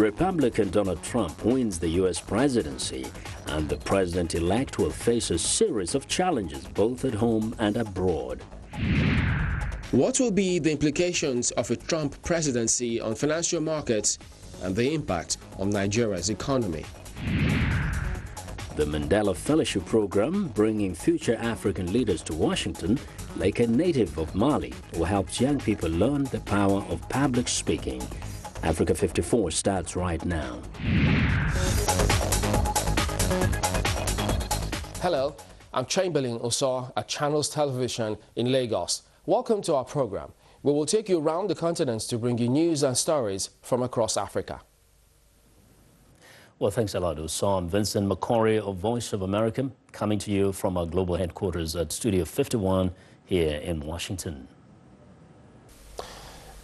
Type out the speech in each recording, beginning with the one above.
Republican Donald Trump wins the U.S. presidency, and the president-elect will face a series of challenges both at home and abroad. What will be the implications of a Trump presidency on financial markets and the impact on Nigeria's economy? The Mandela Fellowship Program, bringing future African leaders to Washington, like a native of Mali, who helps young people learn the power of public speaking. Africa 54 starts right now. Hello, I'm Chamberlain Osor at Channels Television in Lagos. Welcome to our program. We will take you around the continent to bring you news and stories from across Africa. Well, thanks a lot, Osor. I'm Vincent Makori of Voice of America, coming to you from our global headquarters at Studio 51 here in Washington.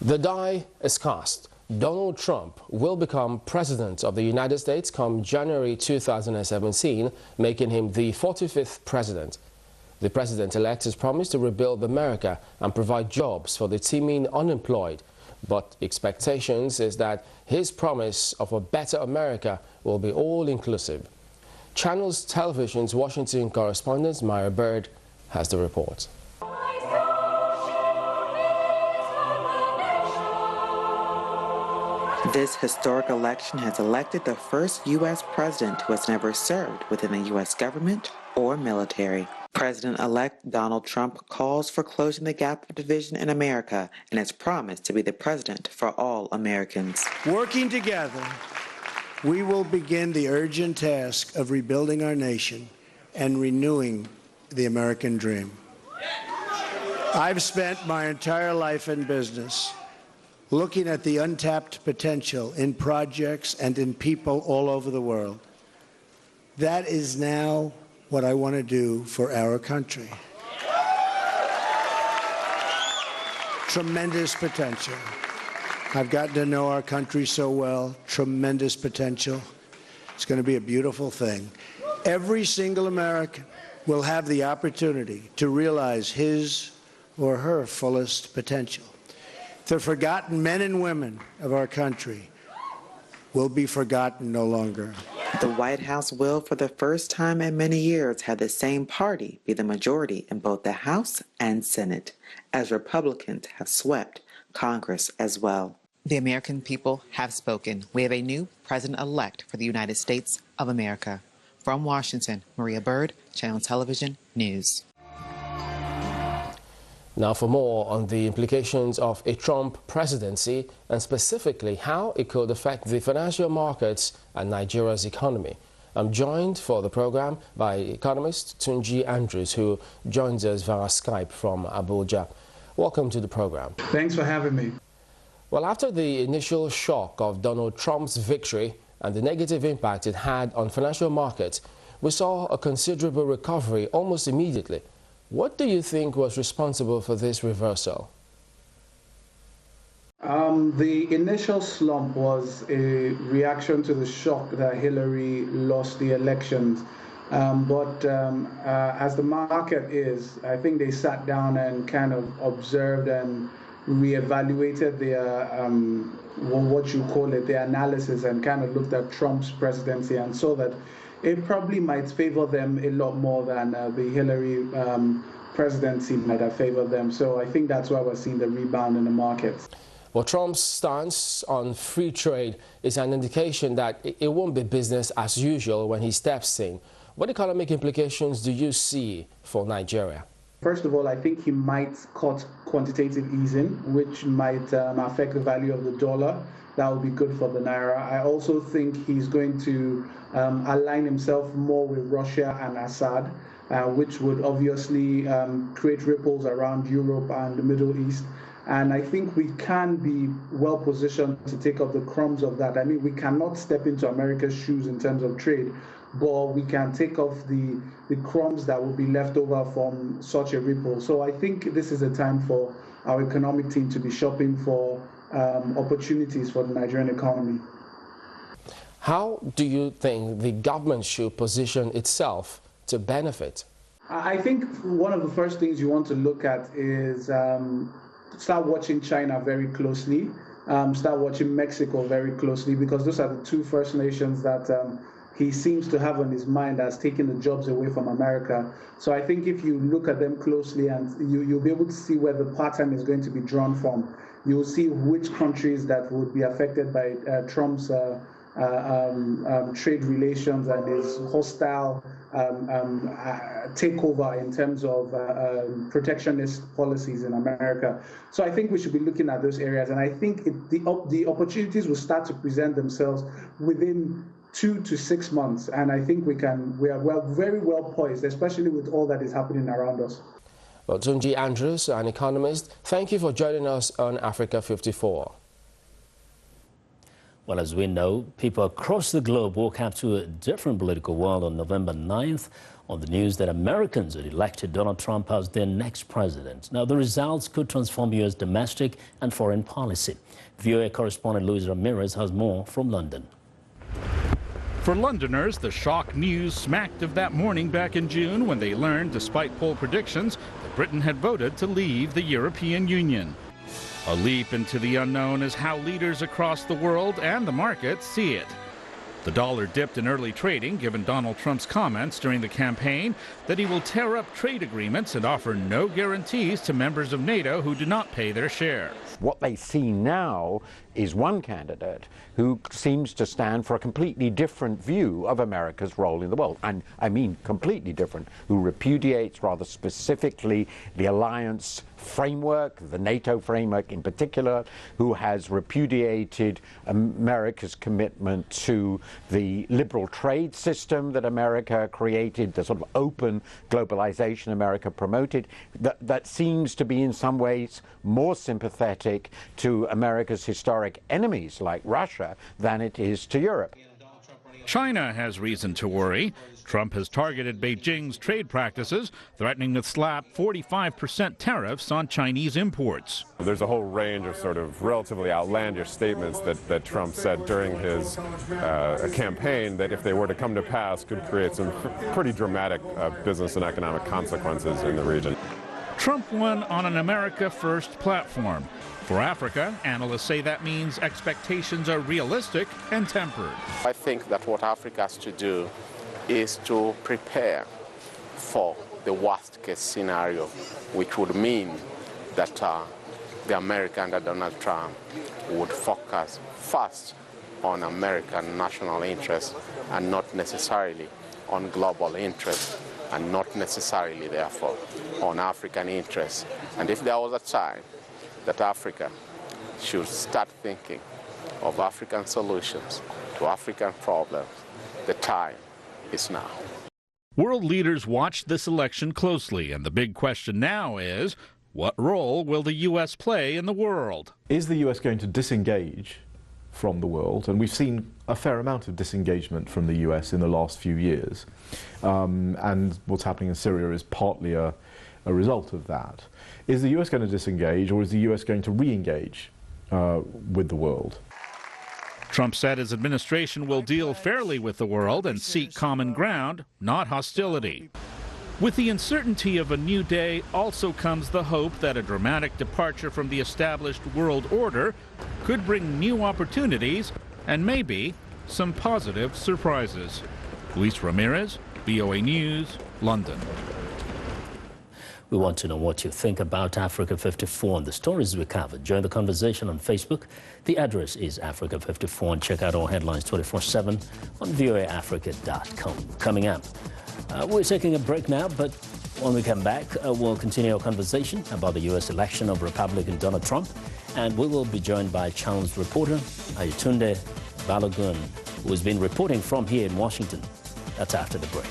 The die is cast. Donald Trump will become president of the United States come January 2017, making him the 45th president. The president-elect has promised to rebuild America and provide jobs for the teeming unemployed. But expectations is that his promise of a better America will be all-inclusive. Channels Television's Washington correspondent Myra Bird has the report. This historic election has elected the first U.S. president who has never served within the U.S. government or military. President-elect Donald Trump calls for closing the gap of division in America and has promised to be the president for all Americans. Working together, we will begin the urgent task of rebuilding our nation and renewing the American dream. I've spent my entire life in business looking at the untapped potential in projects and in people all over the world. That is now what I want to do for our country. Tremendous potential. I've gotten to know our country so well. Tremendous potential. It's going to be a beautiful thing. Every single American will have the opportunity to realize his or her fullest potential. The forgotten men and women of our country will be forgotten no longer. The White House will, for the first time in many years, have the same party be the majority in both the House and Senate, as Republicans have swept Congress as well. The American people have spoken. We have a new president-elect for the United States of America. From Washington, Maria Bird, Channel Television News. Now for more on the implications of a Trump presidency and specifically how it could affect the financial markets and Nigeria's economy. I'm joined for the program by economist Tunji Andrews, who joins us via Skype from Abuja. Welcome to the program. Thanks for having me. Well, after the initial shock of Donald Trump's victory and the negative impact it had on financial markets, we saw a considerable recovery almost immediately. What do you think was responsible for this reversal? The initial slump was a reaction to the shock that Hillary lost the elections. As the market is, I think they sat down and kind of observed and reevaluated their, what you call it, their analysis, and kind of looked at Trump's presidency and saw that it probably might favor them a lot more than the Hillary presidency might have favored them. So I think that's why we're seeing the rebound in the markets. Well, Trump's stance on free trade is an indication that it won't be business as usual when he steps in. What economic implications do you see for Nigeria? First of all, I think he might cut quantitative easing, which might affect the value of the dollar. That would be good for the naira. I also think he's going to align himself more with Russia and Assad, which would obviously create ripples around Europe and the Middle East. And I think we can be well positioned to take up the crumbs of that. I mean, we cannot step into America's shoes in terms of trade, but we can take off the crumbs that will be left over from such a ripple. So I think this is a time for our economic team to be shopping for opportunities for the Nigerian economy. How do you think the government should position itself to benefit? I think one of the first things you want to look at is start watching China very closely. start watching Mexico very closely, because those are the two first nations that he seems to have on his mind as taking the jobs away from America. So I think if you look at them closely, and you'll be able to see where the pattern is going to be drawn from. You'll see which countries that would be affected by Trump's trade relations and his hostile takeover in terms of protectionist policies in America. So I think we should be looking at those areas, and I think the opportunities will start to present themselves within 2 to 6 months, and I think we are very well poised, especially with all that is happening around us. Well, Tunji Andrews, an economist, thank you for joining us on Africa 54. Well, as we know, people across the globe woke up to a different political world on November 9th on the news that Americans had elected Donald Trump as their next president. Now, the results could transform U.S. domestic and foreign policy. VOA correspondent Luis Ramirez has more from London. For Londoners, the shock news smacked of that morning back in June when they learned, despite poll predictions, that Britain had voted to leave the European Union. A leap into the unknown is how leaders across the world and the markets see it. The dollar dipped in early trading, given Donald Trump's comments during the campaign that he will tear up trade agreements and offer no guarantees to members of NATO who do not pay their share. What they see now is one candidate who seems to stand for a completely different view of America's role in the world. And I mean completely different, who repudiates rather specifically the alliance framework, the NATO framework in particular, who has repudiated America's commitment to the liberal trade system that America created, the sort of open globalization America promoted, that seems to be in some ways more sympathetic to America's historic enemies like Russia than it is to Europe. China has reason to worry. Trump has targeted Beijing's trade practices, threatening to slap 45% tariffs on Chinese imports. There's a whole range of sort of relatively outlandish statements that Trump said during his campaign that, if they were to come to pass, could create some pretty dramatic business and economic consequences in the region. Trump won on an America First platform. For Africa, analysts say that means expectations are realistic and tempered. I think that what Africa has to do is to prepare for the worst case scenario, which would mean that the America under Donald Trump would focus first on American national interests and not necessarily on global interests, and not necessarily, therefore, on African interests. And if there was a time that Africa should start thinking of African solutions to African problems, the time is now. World leaders watched this election closely, and the big question now is, what role will the U.S. play in the world? Is the U.S. going to disengage from the world? And we've seen a fair amount of disengagement from the U.S. in the last few years. And what's happening in Syria is partly a result of that. Is the U.S. going to disengage, or is the U.S. going to re-engage with the world? Trump said his administration will deal fairly with the world and seek common ground, not hostility. With the uncertainty of a new day also comes the hope that a dramatic departure from the established world order could bring new opportunities and maybe some positive surprises. Luis Ramirez, VOA News, London. We want to know what you think about Africa 54 and the stories we covered. Join the conversation on Facebook. The address is Africa 54, and check out all headlines 24/7 on voaafrica.com. Coming up, we're taking a break now, but when we come back, we'll continue our conversation about the U.S. election of Republican Donald Trump, and we will be joined by channel's reporter Ayetunde Balogun, who has been reporting from here in Washington. That's after the break.